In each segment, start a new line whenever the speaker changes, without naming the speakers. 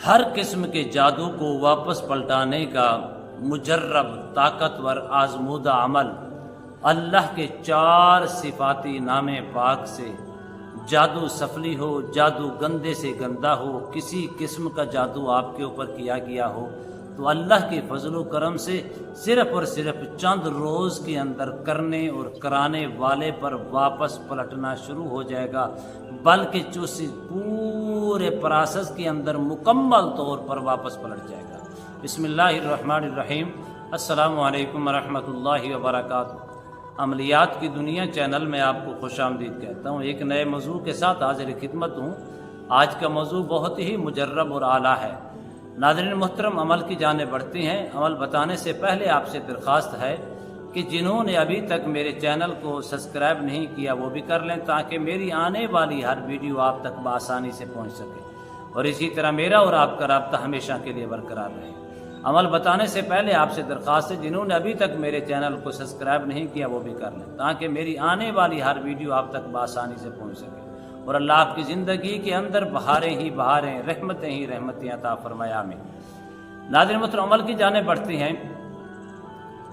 ہر قسم کے جادو کو واپس پلٹانے کا مجرب طاقتور آزمودہ عمل اللہ کے 4 صفاتی نام پاک سے، جادو سفلی ہو، جادو گندے سے گندا ہو، کسی قسم کا جادو آپ کے اوپر کیا گیا ہو تو اللہ کے فضل و کرم سے صرف اور صرف چند روز کے اندر کرنے اور کرانے والے پر واپس پلٹنا شروع ہو جائے گا، بلکہ چوسی پورے پروسیس کے اندر مکمل طور پر واپس پلٹ جائے گا۔ بسم اللہ الرحمن الرحیم۔ السلام علیکم ورحمۃ اللہ وبرکاتہ۔ عملیات کی دنیا چینل میں آپ کو خوش آمدید کہتا ہوں۔ ایک نئے موضوع کے ساتھ حاضر خدمت ہوں۔ آج کا موضوع بہت ہی مجرب اور اعلیٰ ہے۔ ناظرین محترم، عمل کی جانب بڑھتے ہیں۔ عمل بتانے سے پہلے آپ سے درخواست ہے کہ جنہوں نے ابھی تک میرے چینل کو سبسکرائب نہیں کیا وہ بھی کر لیں، تاکہ میری آنے والی ہر ویڈیو آپ تک بآسانی سے پہنچ سکے، اور اسی طرح میرا اور آپ کا رابطہ ہمیشہ کے لیے برقرار رہے۔ عمل بتانے سے پہلے آپ سے درخواست ہے جنہوں نے ابھی تک میرے چینل کو سبسکرائب نہیں کیا وہ بھی کر لیں، تاکہ میری آنے والی ہر ویڈیو آپ تک بآسانی سے پہنچ سکے، اور اللہ آپ کی زندگی کے اندر بہاریں ہی بہاریں، رحمتیں ہی رحمتیں عطا فرمائے، آمین۔ ناظرین محترم، عمل کی جانب بڑھتے ہیں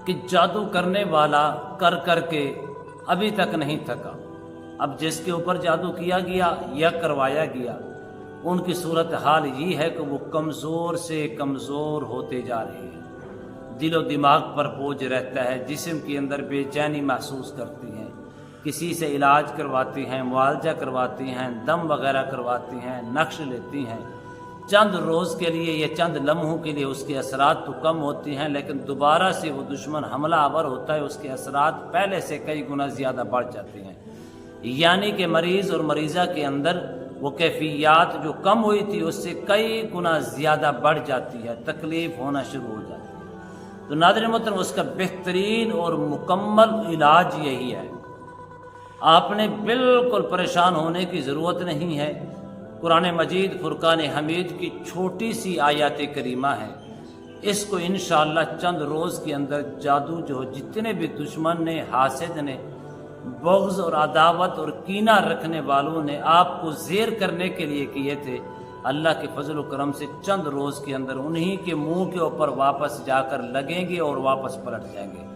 کہ جادو کرنے والا کر کر کے ابھی تک نہیں تھکا۔ اب جس کے اوپر جادو کیا گیا یا کروایا گیا، ان کی صورتحال یہ ہے کہ وہ کمزور سے کمزور ہوتے جا رہے ہیں، دل و دماغ پر بوجھ رہتا ہے، جسم کے اندر بے چینی محسوس کرتی ہیں، کسی سے علاج کرواتی ہیں، معالجہ کرواتی ہیں، دم وغیرہ کرواتی ہیں، نقش لیتی ہیں، چند روز کے لیے یا چند لمحوں کے لیے اس کے اثرات تو کم ہوتی ہیں، لیکن دوبارہ سے وہ دشمن حملہ آور ہوتا ہے، اس کے اثرات پہلے سے کئی گنا زیادہ بڑھ جاتے ہیں، یعنی کہ مریض اور مریضہ کے اندر وہ کیفیات جو کم ہوئی تھی اس سے کئی گنا زیادہ بڑھ جاتی ہے، تکلیف ہونا شروع ہو جاتی ہے۔ تو ناظرین محترم، اس کا بہترین اور مکمل علاج یہی ہے۔ آپ نے بالکل پریشان ہونے کی ضرورت نہیں ہے۔ قرآن مجید فرقان حمید کی چھوٹی سی آیات کریمہ ہے، اس کو انشاءاللہ چند روز کے اندر جادو جو جتنے بھی دشمن نے، حاسد نے، بغض اور عداوت اور کینہ رکھنے والوں نے آپ کو زیر کرنے کے لیے کیے تھے، اللہ کے فضل و کرم سے چند روز کے اندر انہی کے منہ کے اوپر واپس جا کر لگیں گے اور واپس پلٹ جائیں گے۔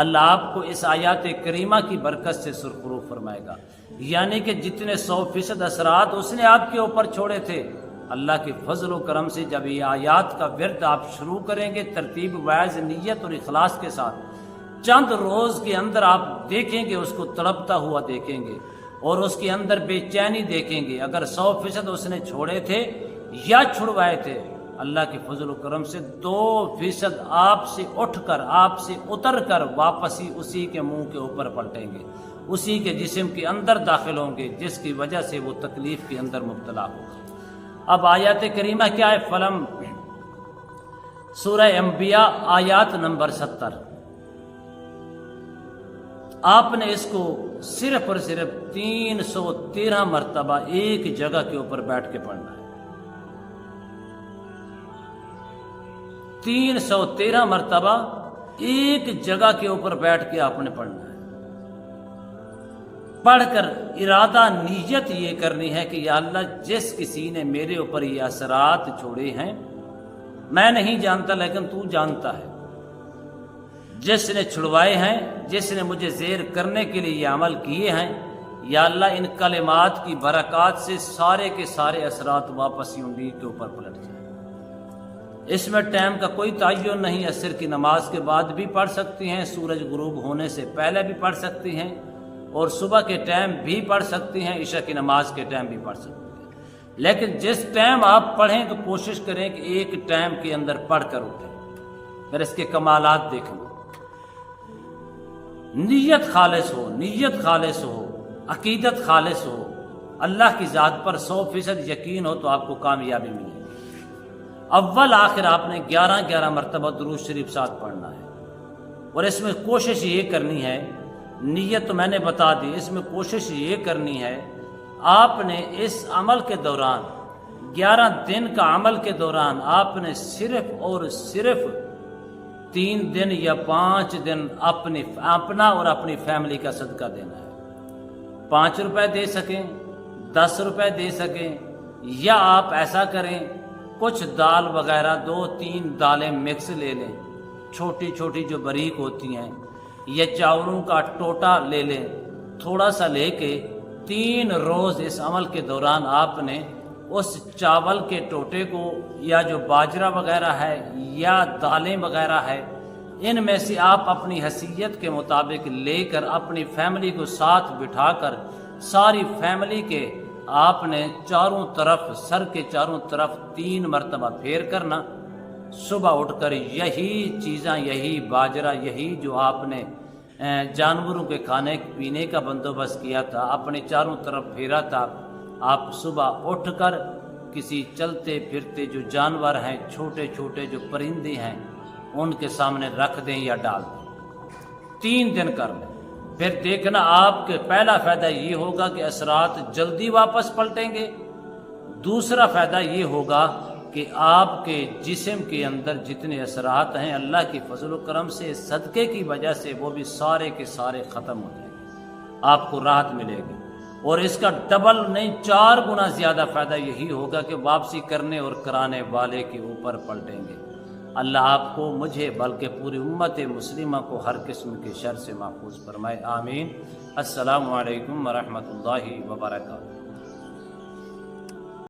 اللہ آپ کو اس آیات کریمہ کی برکت سے سرخرو فرمائے گا، یعنی کہ جتنے 100% اثرات اس نے آپ کے اوپر چھوڑے تھے، اللہ کے فضل و کرم سے جب یہ آیات کا ورد آپ شروع کریں گے ترتیب وائز، نیت اور اخلاص کے ساتھ، چند روز کے اندر آپ دیکھیں گے اس کو تڑپتا ہوا دیکھیں گے، اور اس کے اندر بے چینی دیکھیں گے۔ اگر 100% اس نے چھوڑے تھے یا چھڑوائے تھے، اللہ کے فضل و کرم سے 2% آپ سے اٹھ کر، آپ سے اتر کر واپس ہی اسی کے منہ کے اوپر پلٹیں گے، اسی کے جسم کے اندر داخل ہوں گے، جس کی وجہ سے وہ تکلیف کے اندر مبتلا ہوگا۔ اب آیات کریمہ کیا ہے؟ فلم سورہ انبیاء آیات نمبر 70۔ آپ نے اس کو صرف اور صرف 313 مرتبہ ایک جگہ کے اوپر بیٹھ کے پڑھنا ہے۔ 313 مرتبہ ایک جگہ کے اوپر بیٹھ کے آپ نے پڑھنا ہے۔ پڑھ کر ارادہ نیت یہ کرنی ہے کہ یا اللہ، جس کسی نے میرے اوپر یہ اثرات چھوڑے ہیں میں نہیں جانتا لیکن تو جانتا ہے، جس نے چھڑوائے ہیں، جس نے مجھے زیر کرنے کے لیے یہ عمل کیے ہیں، یا اللہ ان کلمات کی برکات سے سارے کے سارے اثرات واپس انہی کے اوپر پلٹ جائیں۔ اس میں ٹائم کا کوئی تعین نہیں، عصر کی نماز کے بعد بھی پڑھ سکتی ہیں، سورج غروب ہونے سے پہلے بھی پڑھ سکتی ہیں، اور صبح کے ٹائم بھی پڑھ سکتی ہیں، عشاء کی نماز کے ٹائم بھی پڑھ سکتی ہیں، لیکن جس ٹائم آپ پڑھیں تو کوشش کریں کہ ایک ٹائم کے اندر پڑھ کر اٹھیں، پھر اس کے کمالات دیکھیں۔ نیت خالص ہو، نیت خالص ہو، عقیدت خالص ہو، اللہ کی ذات پر 100% یقین ہو تو آپ کو کامیابی ملے گی۔ اول آخر آپ نے 11 مرتبہ درود شریف ساتھ پڑھنا ہے، اور اس میں کوشش یہ کرنی ہے، نیت تو میں نے بتا دی، اس میں کوشش یہ کرنی ہے آپ نے اس عمل کے دوران 11 دن کا عمل کے دوران آپ نے صرف اور صرف 3 دن یا 5 دن اپنا اور اپنی فیملی کا صدقہ دینا ہے۔ 5 روپے دے سکیں، 10 روپے دے سکیں، یا آپ ایسا کریں کچھ دال وغیرہ 2-3 دالیں مکس لے لیں، چھوٹی چھوٹی جو باریک ہوتی ہیں، یا چاولوں کا ٹوٹا لے لیں، تھوڑا سا لے کے 3 روز اس عمل کے دوران آپ نے اس چاول کے ٹوٹے کو یا جو باجرہ وغیرہ ہے یا دالیں وغیرہ ہے، ان میں سے آپ اپنی حیثیت کے مطابق لے کر اپنی فیملی کو ساتھ بٹھا کر ساری فیملی کے آپ نے چاروں طرف، سر کے چاروں طرف 3 مرتبہ پھیر کرنا۔ صبح اٹھ کر یہی چیزاں، یہی باجرہ، یہی جو آپ نے جانوروں کے کھانے پینے کا بندوبست کیا تھا، اپنے چاروں طرف پھیرا تھا، آپ صبح اٹھ کر کسی چلتے پھرتے جو جانور ہیں، چھوٹے چھوٹے جو پرندے ہیں، ان کے سامنے رکھ دیں یا ڈال دیں۔ 3 دن کر لیں، پھر دیکھنا آپ کے پہلا فائدہ یہ ہوگا کہ اثرات جلدی واپس پلٹیں گے۔ دوسرا فائدہ یہ ہوگا کہ آپ کے جسم کے اندر جتنے اثرات ہیں اللہ کی فضل و کرم سے، صدقے کی وجہ سے، وہ بھی سارے کے سارے ختم ہو جائیں گے، آپ کو راحت ملے گی۔ اور اس کا ڈبل نہیں 4 گنا زیادہ فائدہ یہی ہوگا کہ واپسی کرنے اور کرانے والے کے اوپر پلٹیں گے۔ اللہ آپ کو، مجھے، بلکہ پوری امت مسلمہ کو ہر قسم کے شر سے محفوظ فرمائے، آمین۔ السلام علیکم ورحمۃ اللہ وبرکاتہ۔